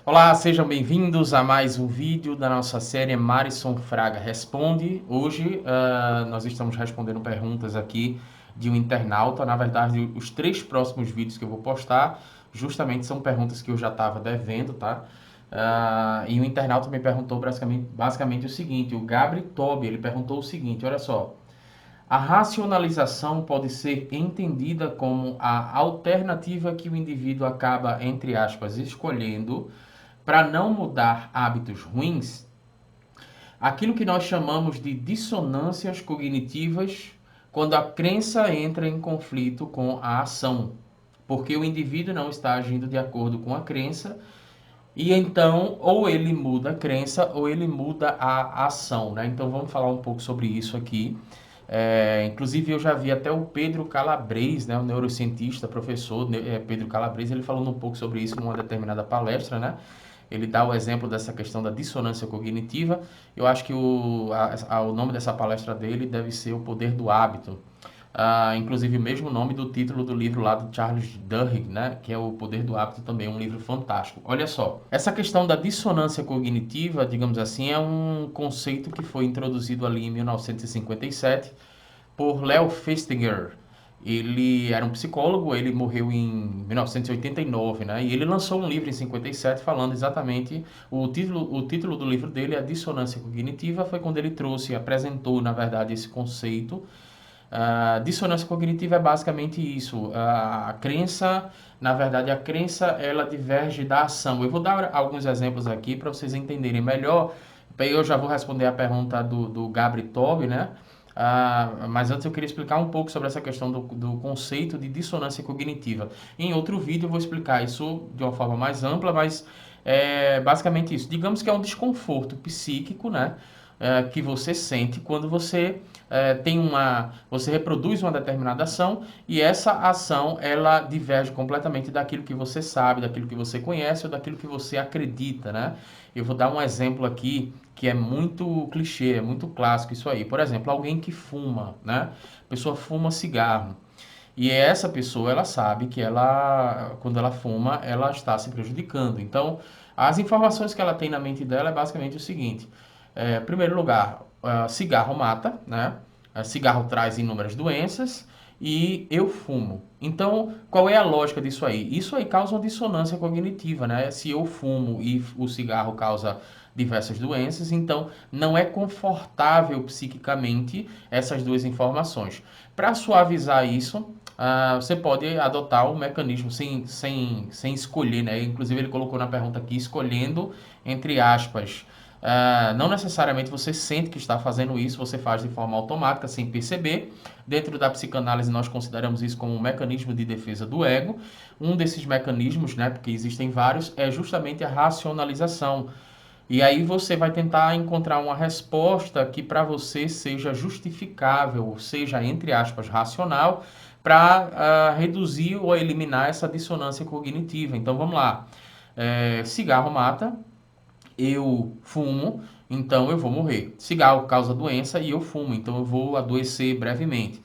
Olá, sejam bem-vindos a mais um vídeo da nossa série Marison Fraga Responde. Hoje nós estamos respondendo perguntas aqui de um internauta. Na verdade, os 3 próximos vídeos que eu vou postar justamente são perguntas que eu já estava devendo, tá? E o internauta me perguntou basicamente o seguinte, o Gabri Tobi, ele perguntou o seguinte, olha só. A racionalização pode ser entendida como a alternativa que o indivíduo acaba, entre aspas, escolhendo para não mudar hábitos ruins, aquilo que nós chamamos de dissonâncias cognitivas, quando a crença entra em conflito com a ação, porque o indivíduo não está agindo de acordo com a crença, e então ou ele muda a crença ou ele muda a ação, né? Então vamos falar um pouco sobre isso aqui. Inclusive eu já vi até o Pedro Calabres, né, o neurocientista, professor Pedro Calabres, ele falando um pouco sobre isso numa determinada palestra, né? Ele dá o exemplo dessa questão da dissonância cognitiva. Eu acho que o nome dessa palestra dele deve ser O Poder do Hábito. Inclusive o mesmo nome do título do livro lá do Charles Duhigg, né, que é O Poder do Hábito, também um livro fantástico. Olha só, essa questão da dissonância cognitiva, digamos assim, é um conceito que foi introduzido ali em 1957 por Leo Festinger. Ele era um psicólogo, ele morreu em 1989, né? E ele lançou um livro em 57 falando exatamente o título do livro dele, A Dissonância Cognitiva, foi quando ele trouxe, apresentou, na verdade, esse conceito. Dissonância cognitiva é basicamente isso. A crença, na verdade, a crença ela diverge da ação. Eu vou dar alguns exemplos aqui para vocês entenderem melhor. Eu já vou responder a pergunta do Gabri Tobi, né? Mas antes eu queria explicar um pouco sobre essa questão do conceito de dissonância cognitiva. Em outro vídeo eu vou explicar isso de uma forma mais ampla, mas é basicamente isso. Digamos que é um desconforto psíquico, né? Que você sente quando você você reproduz uma determinada ação e essa ação ela diverge completamente daquilo que você sabe, daquilo que você conhece ou daquilo que você acredita, né? Eu vou dar um exemplo aqui que é muito clichê, é muito clássico isso aí. Por exemplo, alguém que fuma, né? A pessoa fuma cigarro. E essa pessoa, ela sabe que quando ela fuma, ela está se prejudicando. Então, as informações que ela tem na mente dela é basicamente o seguinte. Em primeiro lugar, cigarro mata, né? Cigarro traz inúmeras doenças e eu fumo. Então, qual é a lógica disso aí? Isso aí causa uma dissonância cognitiva, né? Se eu fumo e o cigarro causa diversas doenças, então não é confortável psiquicamente essas duas informações. Para suavizar isso, você pode adotar um mecanismo sem escolher, né? Inclusive ele colocou na pergunta aqui, escolhendo entre aspas. Não necessariamente você sente que está fazendo isso, você faz de forma automática, sem perceber. Dentro da psicanálise nós consideramos isso como um mecanismo de defesa do ego. Um desses mecanismos, né, porque existem vários, é justamente a racionalização. E aí você vai tentar encontrar uma resposta que para você seja justificável, seja, entre aspas, racional, para reduzir ou eliminar essa dissonância cognitiva. Então vamos lá. Cigarro mata, eu fumo, então eu vou morrer. Cigarro causa doença e eu fumo, então eu vou adoecer brevemente.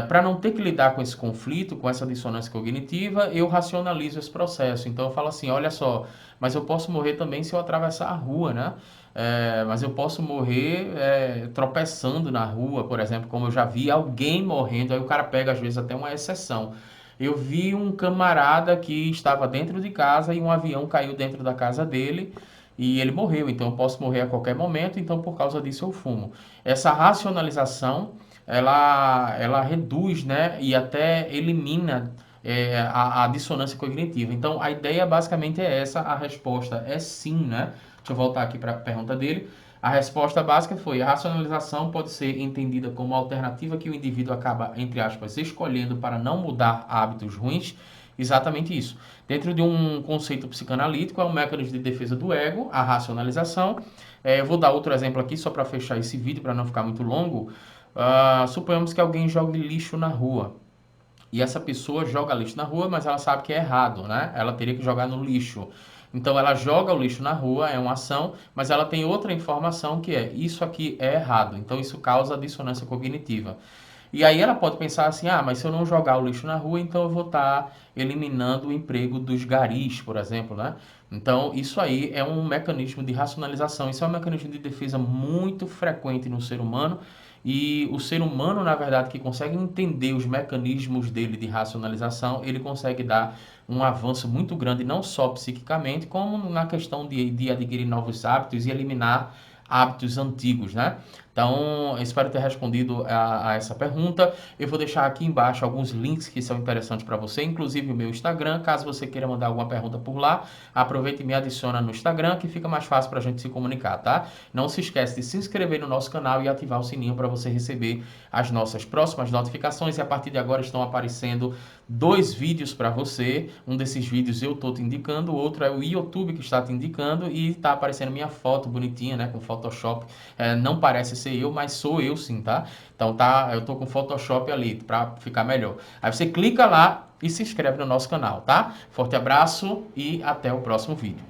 Para não ter que lidar com esse conflito, com essa dissonância cognitiva, eu racionalizo esse processo. Então eu falo assim, olha só, mas eu posso morrer também se eu atravessar a rua, né? Mas eu posso morrer tropeçando na rua, por exemplo, como eu já vi alguém morrendo, aí o cara pega às vezes até uma exceção. Eu vi um camarada que estava dentro de casa e um avião caiu dentro da casa dele e ele morreu, então eu posso morrer a qualquer momento, então por causa disso eu fumo. Essa racionalização, ela reduz, né, e até elimina a dissonância cognitiva. Então a ideia basicamente é essa, a resposta é sim, né? Deixa eu voltar aqui para a pergunta dele. A resposta básica foi: a racionalização pode ser entendida como uma alternativa que o indivíduo acaba, entre aspas, escolhendo para não mudar hábitos ruins. Exatamente isso. Dentro de um conceito psicanalítico, é um mecanismo de defesa do ego, a racionalização. Eu vou dar outro exemplo aqui, só para fechar esse vídeo, para não ficar muito longo. Suponhamos que alguém jogue lixo na rua. E essa pessoa joga lixo na rua, mas ela sabe que é errado, né? Ela teria que jogar no lixo. Então ela joga o lixo na rua, é uma ação, mas ela tem outra informação que é: isso aqui é errado. Então isso causa dissonância cognitiva. E aí ela pode pensar assim, ah, mas se eu não jogar o lixo na rua, então eu vou estar eliminando o emprego dos garis, por exemplo, né? Então, isso aí é um mecanismo de racionalização, isso é um mecanismo de defesa muito frequente no ser humano, e o ser humano, na verdade, que consegue entender os mecanismos dele de racionalização, ele consegue dar um avanço muito grande, não só psiquicamente, como na questão de adquirir novos hábitos e eliminar hábitos antigos, né? Então, eu espero ter respondido a essa pergunta. Eu vou deixar aqui embaixo alguns links que são interessantes para você, inclusive o meu Instagram. Caso você queira mandar alguma pergunta por lá, aproveite e me adiciona no Instagram, que fica mais fácil para a gente se comunicar, tá? Não se esquece de se inscrever no nosso canal e ativar o sininho para você receber as nossas próximas notificações. E a partir de agora estão aparecendo 2 vídeos para você. Um desses vídeos eu estou te indicando, o outro é o YouTube que está te indicando e está aparecendo minha foto bonitinha, né, com Photoshop. Não parece ser eu, mas sou eu sim, tá? Então tá, eu tô com Photoshop ali para ficar melhor. Aí você clica lá e se inscreve no nosso canal, tá? Forte abraço e até o próximo vídeo.